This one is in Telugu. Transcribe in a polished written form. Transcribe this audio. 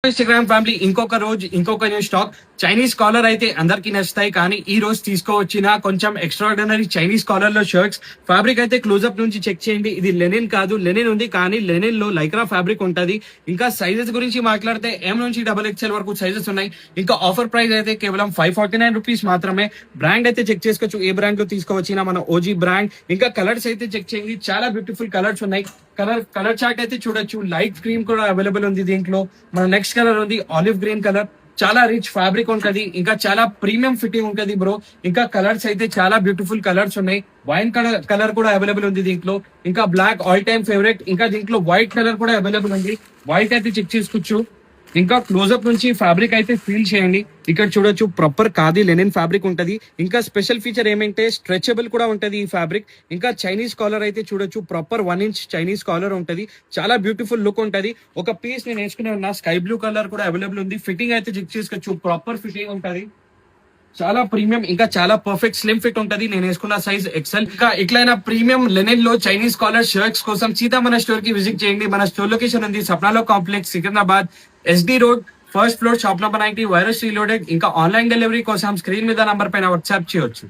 ఇన్స్టాగ్రామ్ ఫ్యామిలీ ఇంకొక రోజు ఇంకొక న్యూ స్టాక్ చైనీస్ కాలర్ అయితే అందరికి నచ్చుతాయి. కానీ ఈ రోజు తీసుకోవచ్చిన కొంచెం ఎక్స్ట్రాడినరీ చైనీస్ కాలర్ లో షర్ట్స్ ఫ్యాబ్రిక్ అయితే క్లోజ్అప్ నుంచి చెక్ చేయండి. ఇది లెనిన్ కాదు, లెనిన్ ఉంది కానీ లెనిన్ లో లైక్రా ఫ్యాబ్రిక్ ఉంటది. ఇంకా సైజెస్ గురించి మాట్లాడితే ఎం నుంచి XXL వరకు సైజెస్ ఉన్నాయి. ఇంకా ఆఫర్ ప్రైస్ అయితే కేవలం 549 రూపీస్ మాత్రమే. బ్రాండ్ అయితే చెక్ చేసుకోవచ్చు, ఏ బ్రాండ్ లో తీసుకోవచ్చిన మన ఓజీ బ్రాండ్. ఇంకా కలర్స్ అయితే చెక్ చేయండి, చాలా బ్యూటిఫుల్ కలర్స్ ఉన్నాయి. కలర్ చార్ట్ అయితే చూడొచ్చు. లైట్ క్రీమ్ కూడా అవైలబుల్ ఉంది దీంట్లో. మన నెక్స్ట్ కలర్ ఉంది ఆలివ్ గ్రీన్ కలర్. చాలా రిచ్ ఫ్యాబ్రిక్ ఉంటది, ఇంకా చాలా ప్రీమియం ఫిట్టింగ్ ఉంటది బ్రో. ఇంకా కలర్స్ అయితే చాలా బ్యూటిఫుల్ కలర్స్ ఉన్నాయి. వైన్ కలర్ కూడా అవైలబుల్ ఉంది దీంట్లో. ఇంకా బ్లాక్ ఆల్ టైమ్ ఫేవరెట్. ఇంకా దీంట్లో వైట్ కలర్ కూడా అవైలబుల్ ఉంది. వైట్ అయితే చెక్ చేసుకోవచ్చు. ఇంకా క్లోజ్అప్ నుంచి ఫ్యాబ్రిక్ అయితే ఫీల్ చేయండి. ఇక్కడ చూడొచ్చు ప్రాపర్ ఖాదీ లెనిన్ ఫ్యాబ్రిక్ ఉంటది. ఇంకా స్పెషల్ ఫీచర్ ఏమంటే స్ట్రెచబుల్ కూడా ఉంటది ఈ ఫ్యాబ్రిక్. ఇంకా చైనీస్ కాలర్ అయితే చూడొచ్చు, ప్రాపర్ 1 ఇంచ్ చైనీస్ కాలర్ ఉంటది. చాలా బ్యూటిఫుల్ లుక్ ఉంటది. ఒక పీస్ నేను వేసుకునే ఉన్నా, స్కై బ్లూ కలర్ కూడా అవైలబుల్ ఉంది. ఫిట్టింగ్ అయితే చెక్ చేసుకోవచ్చు, ప్రాపర్ ఫిట్టింగ్ ఉంటది. చాలా ప్రీమియం, ఇంకా చాలా పర్ఫెక్ట్ స్లిమ్ ఫిట్ ఉంటది. నేను వేసుకున్న సైజ్ XL. ఇంకా ఇట్లైనా ప్రీమియం లెనిన్ లో చైనీస్ కాలర్ షర్ట్స్ కోసం సీదా మన స్టోర్ కి విజిట్ చేయండి. మన స్టోర్ లొకేషన్ ఉంది సప్నాలో complex, Secunderabad, SD road, first floor, shop number 90, virus reloaded. ఇంకా ఆన్లైన్ డెలివరీ కోసం స్క్రీన్ మీద నంబర్ పైన వాట్సాప్ చేయొచ్చు.